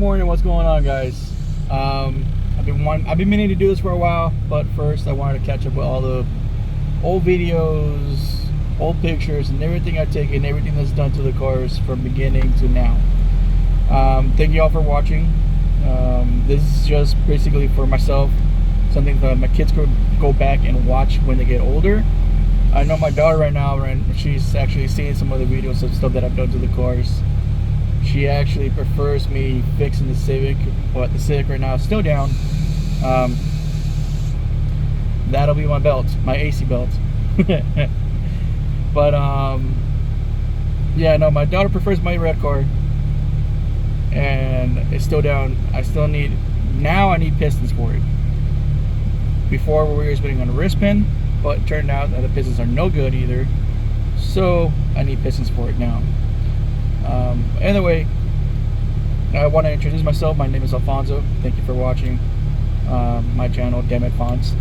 morning. What's going on, guys? I've been meaning to do this for a while, but first I wanted to catch up with all the old videos, old pictures, and everything I've taken, everything that's done to the cars from beginning to now. Thank you all for watching. This is just basically for myself, something that my kids could go back and watch when they get older. I know my daughter right now, and she's actually seeing some of the videos of stuff that I've done to the cars. She actually prefers me fixing the Civic, but the Civic right now is still down. That'll be my belt, my AC belt. But yeah, no, my daughter prefers my red car, and it's still down. I need pistons for it. Before we were putting on a wrist pin, but it turned out that the pistons are no good either, so I need pistons for it now. Anyway, I want to introduce myself. My name is Alfonso. Thank you for watching my channel, Damn It Fonts.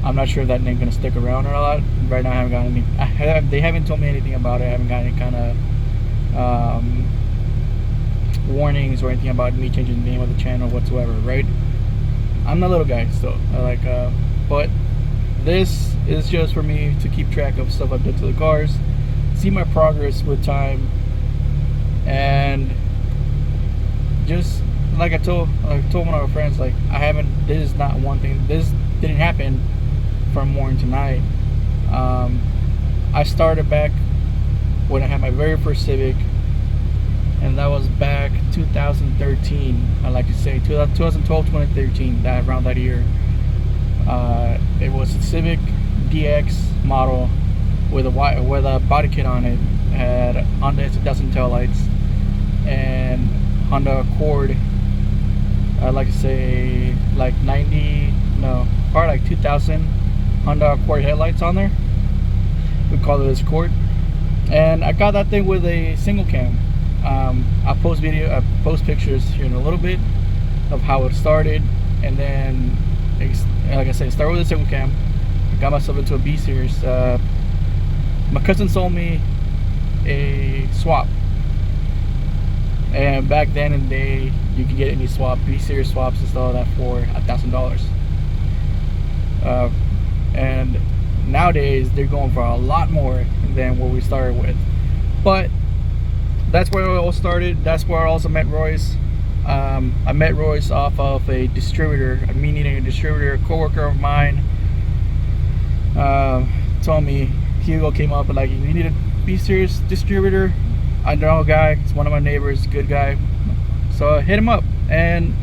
I'm not sure if that name's gonna stick around or not. Right now, I haven't got any. They haven't told me anything about it. I haven't got any kind of warnings or anything about me changing the name of the channel whatsoever. Right? I'm the little guy still. But this is just for me to keep track of stuff I've done to the cars, see my progress with time, and just like I told one of our friends, like, this is not one thing, this didn't happen from morning to night. I started back when I had my very first Civic, and that was back 2013. I like to say 2012, 2013, around that year. It was a Civic DX model with a body kit on it. It had Honda S1000 taillights and Honda Accord. I like to say like probably like 2000 Honda Accord headlights on there. We call it a Accord. And I got that thing with a single cam. I'll post pictures here in a little bit of how it started, and then like I said, started with a single cam. I got myself into a B series. My cousin sold me a swap, and back then in the day, you could get any swap, B series swaps and stuff like that for $1,000. And nowadays they're going for a lot more than what we started with. But that's where it all started. That's where I also met Royce. I met Royce off of a distributor, me needing a distributor. A coworker of mine told me, Hugo came up and like, you need a B-Series distributor. I know a guy, he's one of my neighbors, good guy. So I hit him up, and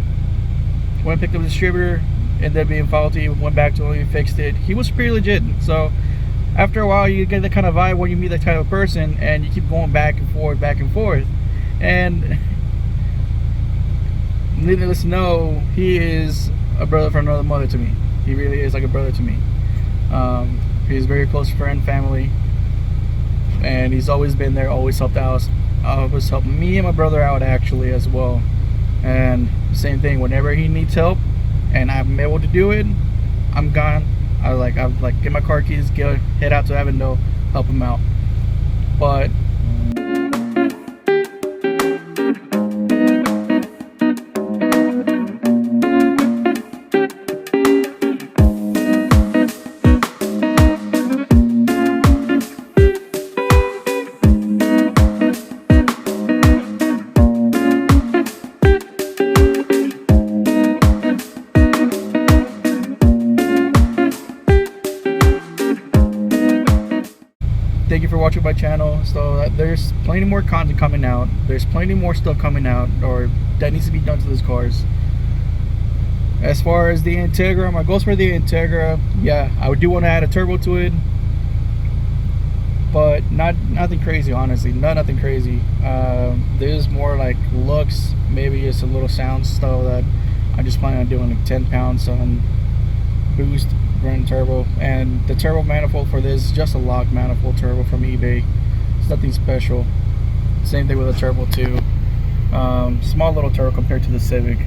went and picked up the distributor, ended up being faulty, went back to him, he fixed it. He was pretty legit. So after a while, you get that kind of vibe when you meet that type of person, and you keep going back and forth. And needless to know, he is a brother from another mother to me. He really is like a brother to me. He's a very close friend, family, and he's always been there, always helped out, always helped me and my brother out actually as well. And same thing, whenever he needs help and I'm able to do it, I'm gone. I'm like, get my car keys, head out to Avondale, help him out. But thank you for watching my channel. So there's plenty more content coming out. There's plenty more stuff coming out or that needs to be done to these cars. As far as the Integra, my goals for the Integra, yeah, I do want to add a turbo to it, but nothing crazy, honestly. Nothing crazy. There's more like looks, maybe just a little sound stuff that I'm just planning on doing, like 10 pounds on boost, running turbo. And the turbo manifold for this is just a lock manifold turbo from eBay. It's nothing special. Same thing with the turbo too. Small little turbo compared to the Civic.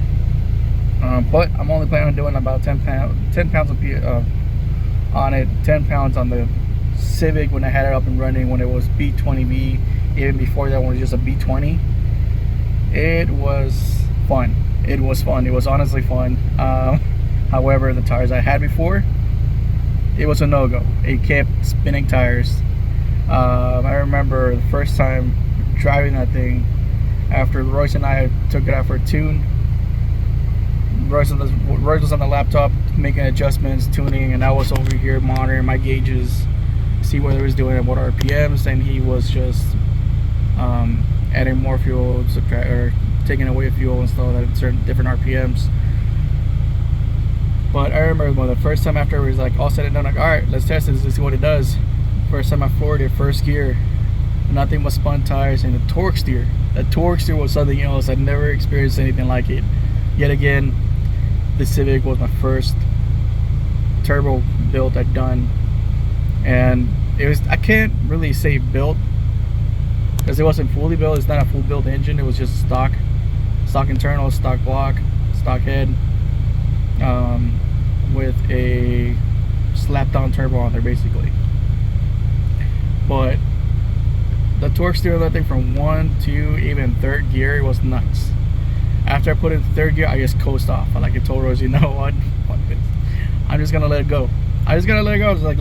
But I'm only planning on doing about 10 pounds on it, 10 pounds on the Civic when I had it up and running, when it was B20B. Even before that, when it was just a B20, it was fun. It was fun. It was honestly fun. However, the tires I had before, it was a no-go. It kept spinning tires. I remember the first time driving that thing, after Royce and I took it out for a tune. Royce was on the laptop making adjustments, tuning, and I was over here monitoring my gauges, see what it was doing at what RPMs, and he was just adding more fuel, or taking away fuel and stuff at certain different RPMs. But I remember the first time after it was like all said and done, like, all right, let's test this, let's see what it does. First time I floored it, first gear, nothing but spun tires, and the torque steer. The torque steer was something else. I'd never experienced anything like it. Yet again, the Civic was my first turbo build I'd done, and it was, I can't really say built because it wasn't fully built. It's not a full built engine. It was just stock internal, stock block, stock head, with a slapped on turbo on there basically. But the torque steer of that thing from 1 to even 3rd gear, it was nuts. After I put it in 3rd gear, I just coast off. I like, I told Rose, you know what? Fuck this. I'm just gonna let it go. I just gotta let it go. Just like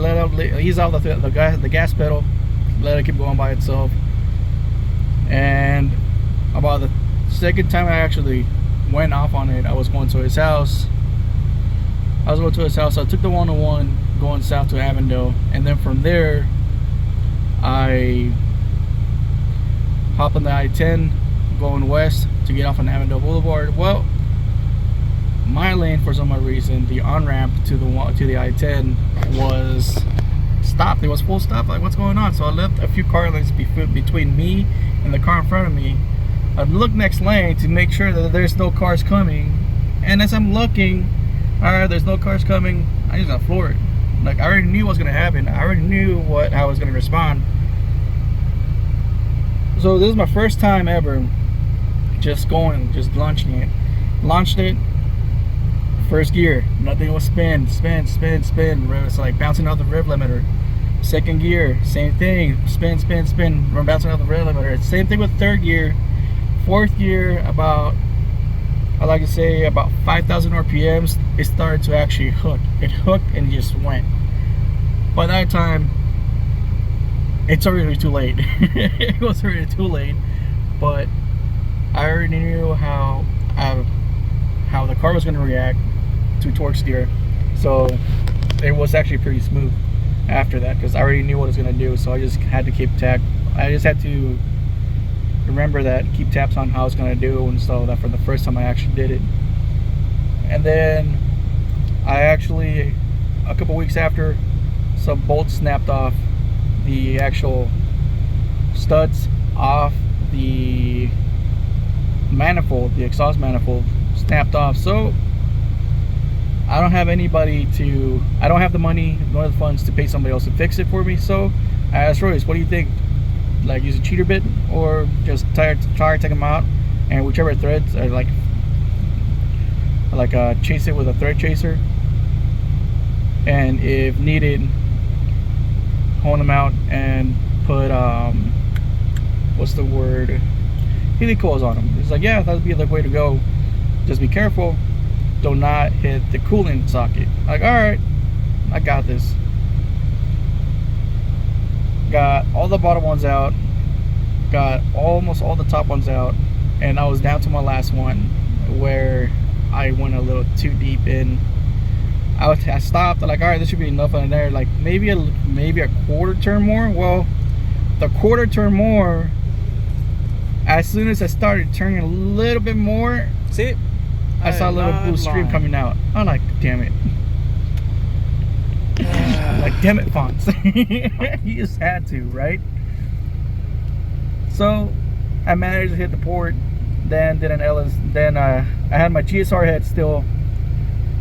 ease out the gas pedal, let it keep going by itself. And about the second time I actually went off on it, I was going to his house. I took the 101 going south to Avondale, and then from there I hopped on the I-10 going west to get off on Avondale Boulevard. Well, my lane, for some reason, the on-ramp to the I-10 was stopped. It was full stop. Like, what's going on? So I left a few car lanes between me and the car in front of me. I looked next lane to make sure that there's no cars coming, and as I'm looking, all right, there's no cars coming, I just got floored. Like, I already knew what was gonna happen. I already knew how I was gonna respond. So this is my first time ever just launching it. Launched it, first gear, nothing was spin. It's like bouncing out the rev limiter. Second gear, same thing, spin. We're bouncing out the rev limiter. Same thing with 3rd gear. 4th gear, I like to say about 5,000 RPMs, it started to actually hook. It hooked and it just went. By that time, it's already too late. It was already too late, but I already knew how the car was going to react to torque steer, so it was actually pretty smooth after that because I already knew what it was going to do. So I just had to keep I just had to remember that, keep tabs on how it's going to do and stuff. That for the first time I actually did it. And then I actually, a couple weeks after, some bolts snapped off the actual studs off the manifold, the exhaust manifold snapped off. So I don't have the money nor the funds to pay somebody else to fix it for me. So I asked Royce, what do you think? Like, use a cheater bit or just tire take them out, and whichever threads are like chase it with a thread chaser, and if needed, hone them out and put what's the word, helicoils on them. It's like, yeah, that would be the way to go. Just be careful, do not hit the coolant socket. Like, all right, I got this. Got all the bottom ones out, got almost all the top ones out, and I was down to my last one where I went a little too deep in. I stopped, like, all right, this should be enough in there, like maybe a quarter turn more. Well, the quarter turn more, as soon as I started turning a little bit more, see, I saw a little blue stream coming out. I'm like, damn it. Like, damn it, Fonts. You just had to, right? So I managed to hit the port, then did an LS, then I had my GSR head still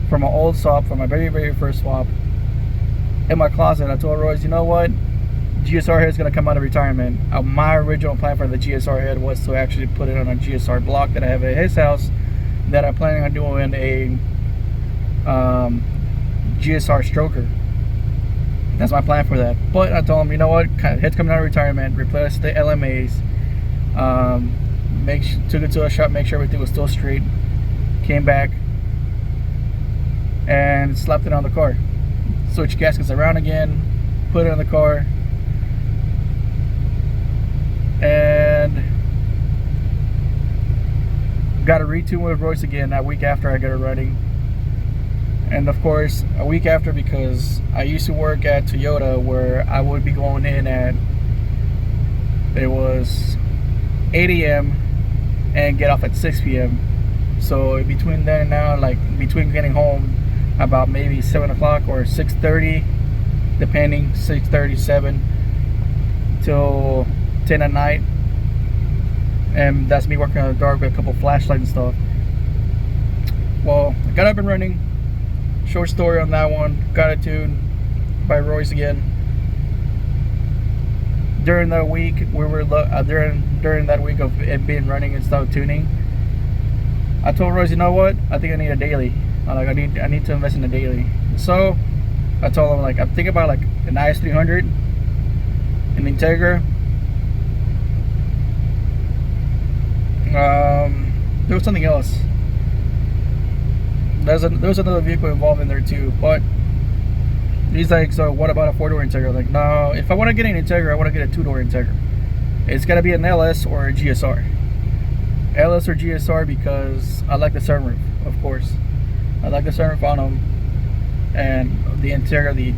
from my old swap, from my very first swap, in my closet. I told Royce, you know what, GSR head is going to come out of retirement. My original plan for the GSR head was to actually put it on a GSR block that I have at his house, that I'm planning on doing a GSR stroker. That's my plan for that. But I told him, you know what, head's coming out of retirement, replace the LMAs, took it to a shop, make sure everything was still straight. came back and slapped it on the car. Switched gaskets around again, put it on the car, and got a retune with Royce again that week after I got it running. And of course, a week after, because I used to work at Toyota where I would be going in at, it was 8 a.m. and get off at 6 p.m. So between then and now, like between getting home about maybe 7 o'clock or 6:30, depending, 6:30, 7 till 10 at night. And that's me working in the dark with a couple flashlights and stuff. Well, I got up and running. Short story on that one. Got it tuned by Royce again. During that week, we were during that week of it being running and stuff tuning, I told Royce, you know what? I think I need a daily. I need to invest in a daily. So I told him, like, I'm thinking about like an IS300, an Integra. There was something else. There was another vehicle involved in there too, but he's like, so what about a 4-door Integra? Like, no, if I want to get an Integra, I want to get a 2-door Integra. It's got to be an LS or a GSR. LS or GSR because I like the sunroof, of course. I like the sunroof on them. And the Integra, the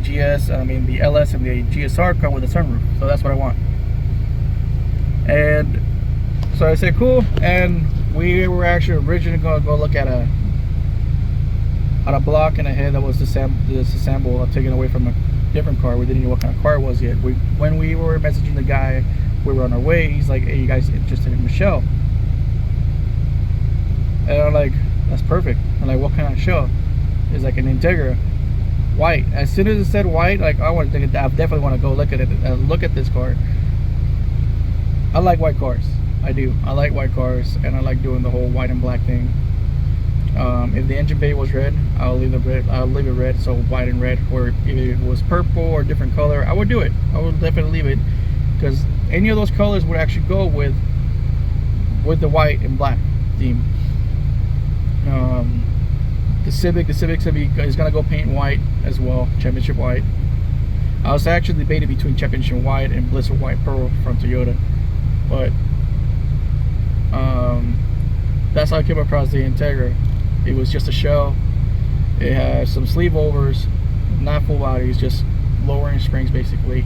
LS and the GSR come with a sunroof. So that's what I want. And so I said, cool. And we were actually originally going to go look at a block in a head that was disassembled, taken away from a different car. We didn't know what kind of car it was yet. When we were messaging the guy, we were on our way. He's like, hey, you guys interested in Michelle? And I'm like, that's perfect. I'm like, what kind of show? It's like an Integra, white. As soon as it said white, like, I definitely want to go look at it, look at this car. I like white cars. I do. I like white cars, and I like doing the whole white and black thing. If the engine bay was red, I'll leave it red, so white and red. Or if it was purple or different color, I would do it. I would definitely leave it, because any of those colors would actually go with the white and black theme. The Civic is gonna go paint white as well, championship white. I was actually debating between championship white and Blizzard White Pearl from Toyota, but that's how I came across the Integra. It was just a shell. It had some sleeve overs, not full bodies, just lowering springs basically.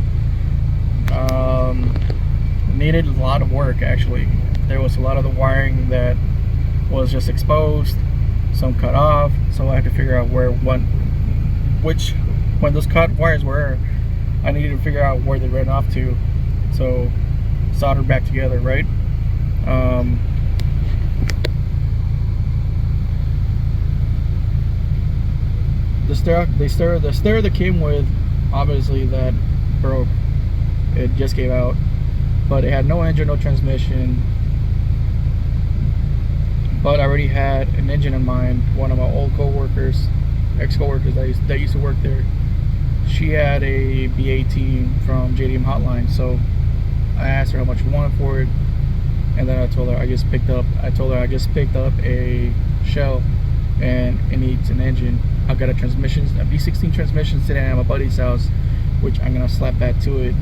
Needed a lot of work actually. There was a lot of the wiring that was just exposed, some cut off, so I had to figure out when those cut wires were, I needed to figure out where they ran off to, so solder back together, right? The stereo that came with, obviously, that broke. It just gave out, but it had no engine, no transmission. But I already had an engine in mind. One of my old co-workers, ex-co-workers that used to work there, she had a B18 from JDM Hotline, so I asked her how much she wanted for it, and then I told her I just picked up a shell and it needs an engine. I've got a V16 transmission sitting at my buddy's house, which I'm gonna slap that to it.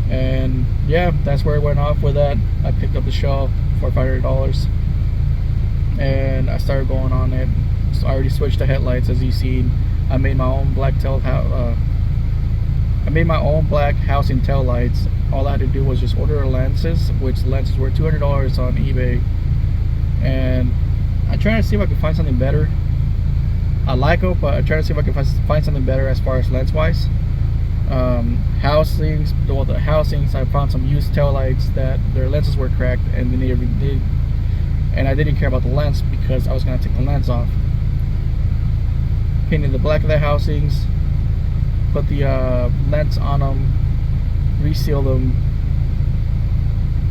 And yeah, that's where I went off with that. I picked up the shell for $500, and I started going on it. So I already switched the headlights, as you've seen. I made my own black housing tail lights. All I had to do was just order lenses, which lenses were $200 on eBay, and I'm trying to see if I can find something better. I like them, but I'm trying to see if I can find something better as far as lens wise. Housings, the housings, I found some used tail lights that their lenses were cracked, and and I didn't care about the lens because I was going to take the lens off. Painted the black of the housings, put the lens on them, reseal them,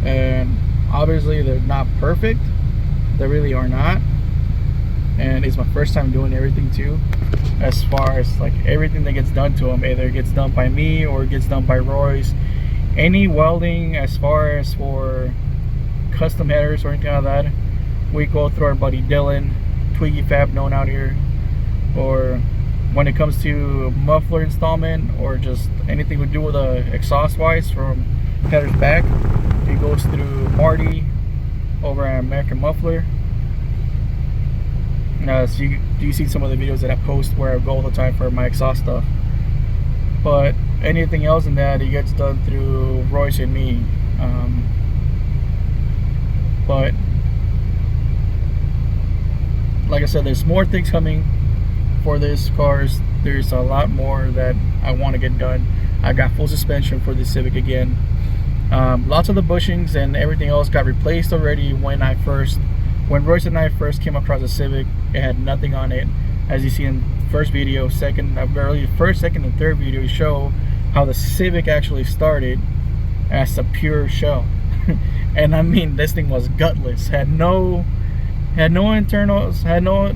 and obviously they're not perfect. They really are not, and it's my first time doing everything too, as far as like everything that gets done to them, either it gets done by me or it gets done by Royce. Any welding as far as for custom headers or anything like that, we go through our buddy Dylan. Twiggy Fab known out here, or when it comes to muffler installment or just anything to do with exhaust wise from headers back, it goes through Marty over at American Muffler. So you see some of the videos that I post where I go all the time for my exhaust stuff. But anything else in that, it gets done through Royce and me. But like I said, there's more things coming for this cars. There's a lot more that I want to get done. I got full suspension for the Civic again. Lots of the bushings and everything else got replaced already when Royce and I first came across the Civic. It had nothing on it. As you see in the first video, first, second, and third video show how the Civic actually started as a pure shell. And I mean, this thing was gutless. Had no internals, had no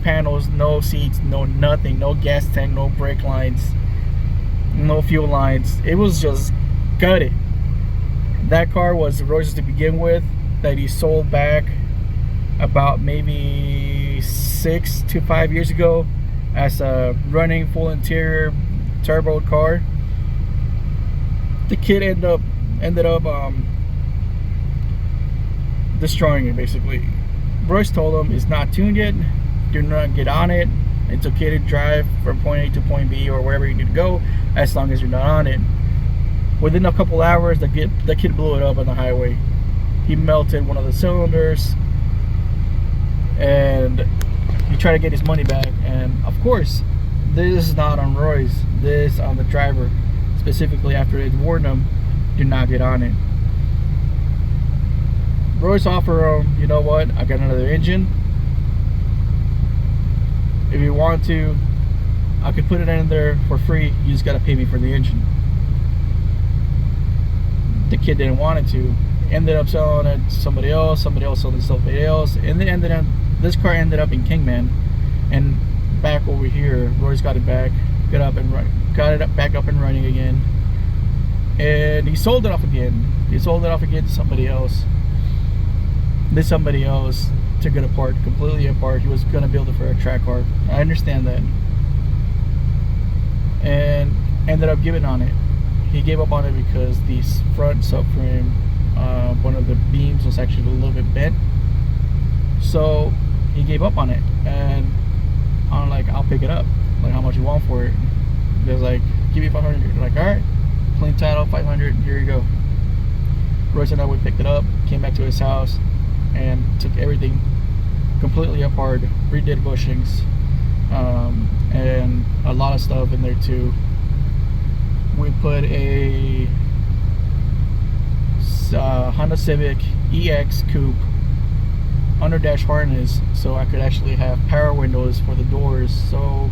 panels, no seats, no nothing, no gas tank, no brake lines, no fuel lines. It was just gutted. That car was Royce's to begin with, that he sold back about maybe 6 to 5 years ago as a running full interior turbo car. The kid ended up destroying it basically. Royce told him it's not tuned yet, do not get on it. It's okay to drive from point A to point B or wherever you need to go as long as you're not on it. Within a couple hours, the kid blew it up on the highway. He melted one of the cylinders and he tried to get his money back. And of course, this is not on Royce, this is on the driver, specifically after they warned him, do not get on it. Royce offered him, you know what, I got another engine. If you want to, I could put it in there for free. You just gotta pay me for the engine. The kid didn't want it to. Ended up selling it to somebody else sold it to somebody else, and then this car ended up in Kingman. And back over here, Royce got it back, got it back up and running again, and he sold it off again. He sold it off again to somebody else. This somebody else took it apart, completely apart. He was gonna build it for a track car. I understand that, and ended up giving on it. He gave up on it because the front subframe, one of the beams was actually a little bit bent. So he gave up on it, and I'm like, I'll pick it up. Like, how much you want for it? He was like, give me 500. Like, all right, clean title, 500. Here you go. Royce and I picked it up, came back to his house, and took everything completely apart, redid bushings, and a lot of stuff in there too. We put a Honda Civic EX Coupe under dash harness, so I could actually have power windows for the doors. So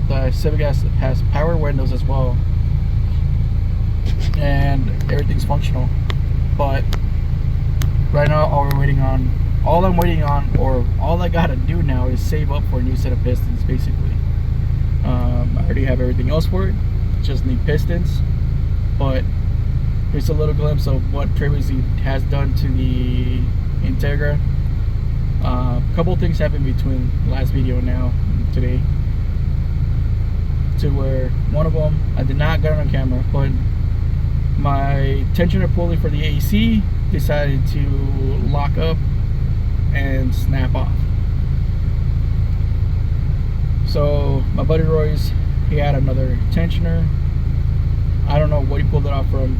the Civic has power windows as well, and everything's functional. But right now, all I'm waiting on, or all I gotta do now, is save up for a new set of pistons, basically. I already have everything else for it, just need pistons. But here's a little glimpse of what Trailblazer has done to the Integra. A couple things happened between the last video and now, today, to where one of them, I did not get it on camera, but my tensioner pulley for the AC decided to lock up and snap off. So my buddy Royce, he had another tensioner. I don't know what he pulled it off from,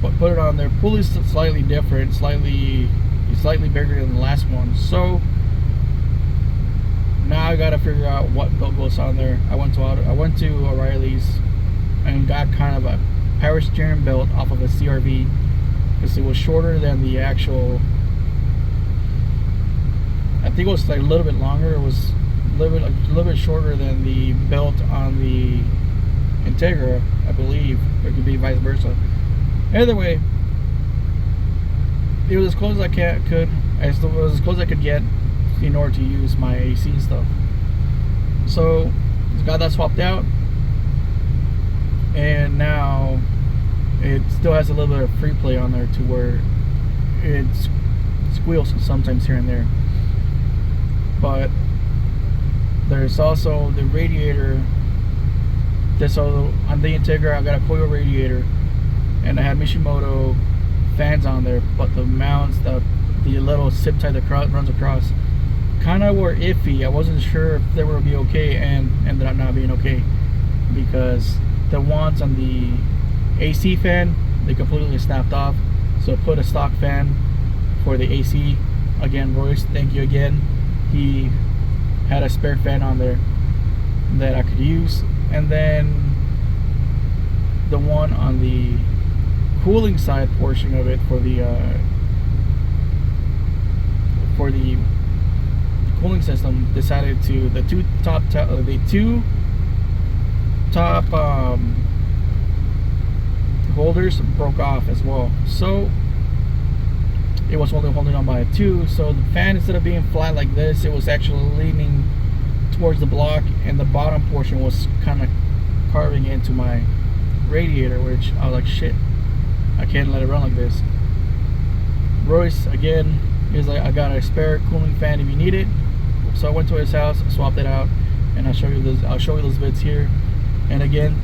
but put it on there. Pulley's slightly different, slightly bigger than the last one. So now I gotta figure out what belt goes on there. I went to O'Reilly's and got kind of a power steering belt off of a CRV, because it was shorter than the actual. I think it was like a little bit longer. It was a little bit shorter than the belt on the Integra, I believe. It could be vice versa. Either way, it was as close as I could. It was as close as I could get in order to use my AC and stuff. So got that swapped out, and now it still has a little bit of free play on there to where it squeals sometimes here and there. But There's also the radiator. So on the Integra, I got a coil radiator, and I had Mishimoto fans on there, but the mounts, the little zip tie that runs across, kind of were iffy. I wasn't sure if they were be okay, and ended up not being okay because the ones on the AC fan, they completely snapped off. So I put a stock fan for the AC. Again, Royce, thank you again. He had a spare fan on there that I could use, and then the one on the cooling side portion of it for the cooling system decided to the two top holders broke off as well, so it was only holding on by two. So the fan, instead of being flat like this, it was actually leaning towards the block, and the bottom portion was kind of carving into my radiator, which I was like, shit, I can't let it run like this. Royce again is like, I got a spare cooling fan if you need it. So I went to his house, swapped it out, and I'll show you those bits here. And again,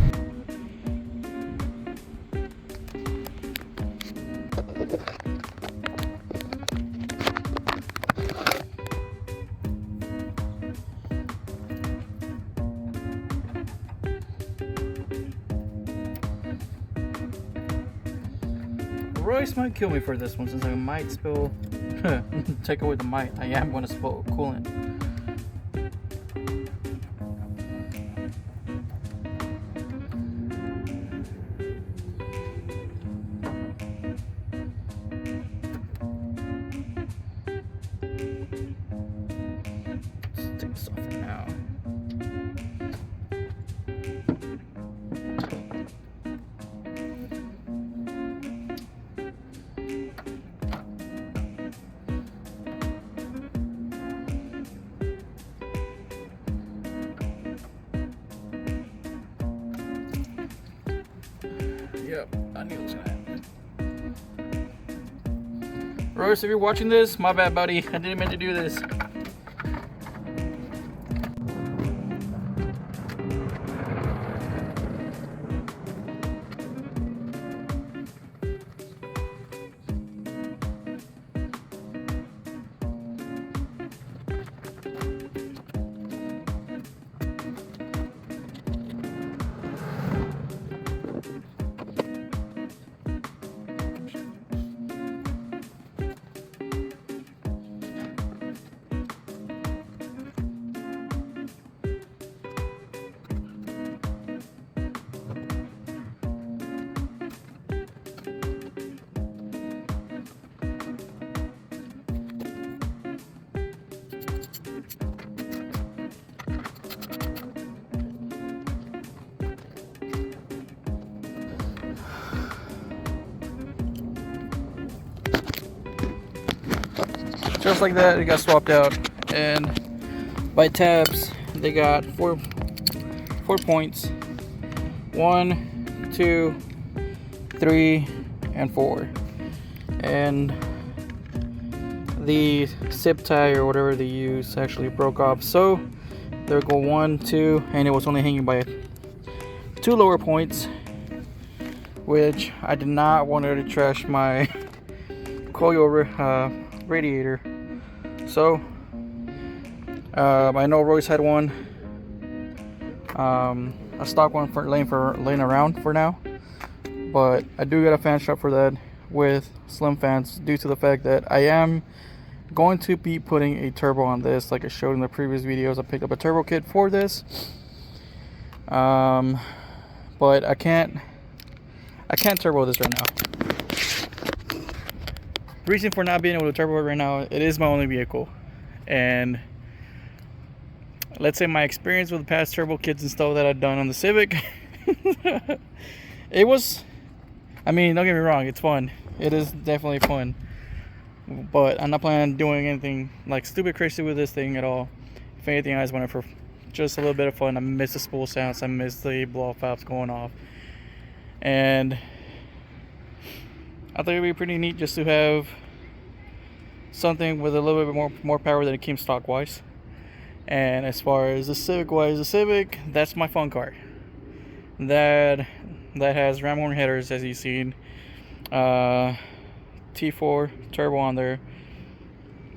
Royce might kill me for this one, since I might spill take away the mic. I am going to spill coolant. Let's take this off for now. Yep, I knew it was gonna happen. Royce, if you're watching this, my bad, buddy. I didn't mean to do this. Just like that, it got swapped out, and by tabs, they got four points: 1, 2, 3, and 4. And the zip tie or whatever they use actually broke off. So there go 1, 2, and it was only hanging by 2 lower points, which I did not want to trash my coil radiator. So I know Royce had one, a stock one for laying around for now, but I do get a fan strap for that with slim fans, due to the fact that I am going to be putting a turbo on this, like I showed in the previous videos. I picked up a turbo kit for this, but I can't turbo this right now. Reason for not being able to turbo it right now, it is my only vehicle, and let's say my experience with the past turbo kits and stuff that I've done on the Civic, it was, I mean, don't get me wrong, it's fun. It is definitely fun, but I'm not planning on doing anything like stupid crazy with this thing at all. If anything, I just want it for just a little bit of fun. I miss the spool sounds, I miss the blow-off valves going off, and I thought it'd be pretty neat just to have something with a little bit more power than it came stock wise. And as far as the Civic wise, the Civic, that's my fun car. That has ram horn headers, as you've seen. T4 turbo on there.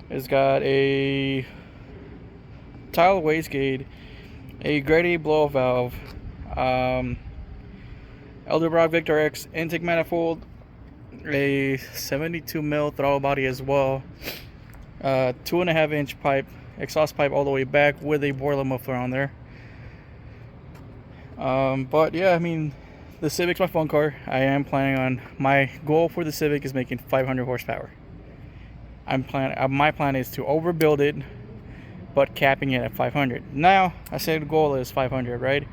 It's got a tile wastegate, a grade A blow valve, Edelbrock Victor X intake manifold, a 72 mil throttle body as well, 2.5 inch pipe, exhaust pipe all the way back with a boiler muffler on there. But yeah, I mean, the Civic's my fun car. I am planning on, my goal for the Civic is making 500 horsepower. My plan is to overbuild it, but capping it at 500. Now, I said the goal is 500, right?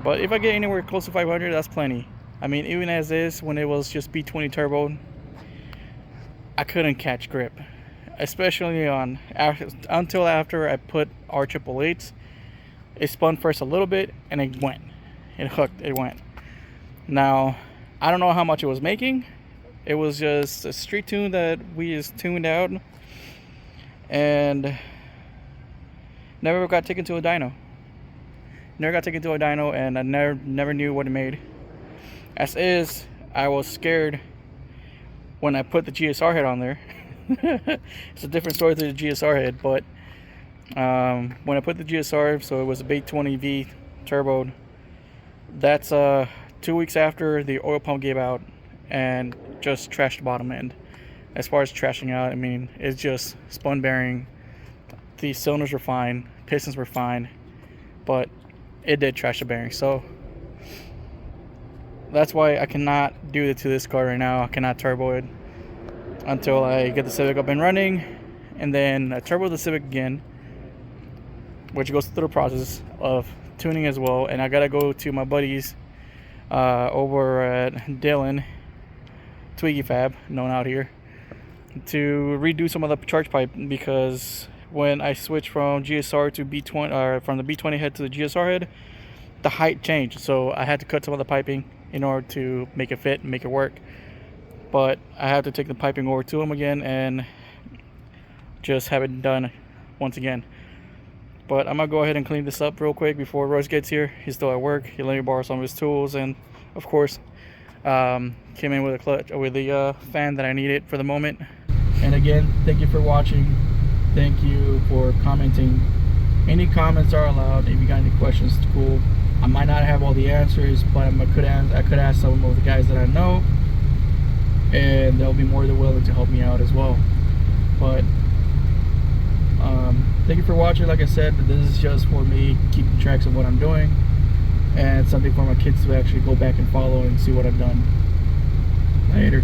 But if I get anywhere close to 500, that's plenty. I mean, even as is, when it was just B20 turbo, I couldn't catch grip, especially until after I put R888s. It spun first a little bit, and it went. It hooked. It went. Now, I don't know how much it was making. It was just a street tune that we just tuned out, and never got taken to a dyno. And I never knew what it made. As is, I was scared when I put the GSR head on there. It's a different story to the GSR head, but when I put the GSR, so it was a B20V turbo. That's 2 weeks after the oil pump gave out and just trashed the bottom end. As far as trashing out, I mean, it's just spun bearing. The cylinders were fine, pistons were fine, but it did trash the bearing. So that's why I cannot do it to this car right now. I cannot turbo it until I get the Civic up and running, and then I turbo the Civic again, which goes through the process of tuning as well. And I gotta go to my buddies over at Dylan Twiggy Fab, known out here, to redo some of the charge pipe, because when I switched from GSR to B20, or from the B20 head to the GSR head, the height changed, so I had to cut some of the piping in order to make it fit and make it work. But I have to take the piping over to him again and just have it done once again. But I'm gonna go ahead and clean this up real quick before Royce gets here. He's still at work. He let me borrow some of his tools, and of course came in with a clutch, with the fan that I needed for the moment. And again, thank you for watching. Thank you for commenting. Any comments are allowed. If you got any questions, it's cool. I might not have all the answers, but I could ask some of the guys that I know, and they'll be more than willing to help me out as well. But thank you for watching. Like I said, this is just for me keeping tracks of what I'm doing, and something for my kids to actually go back and follow and see what I've done. Later.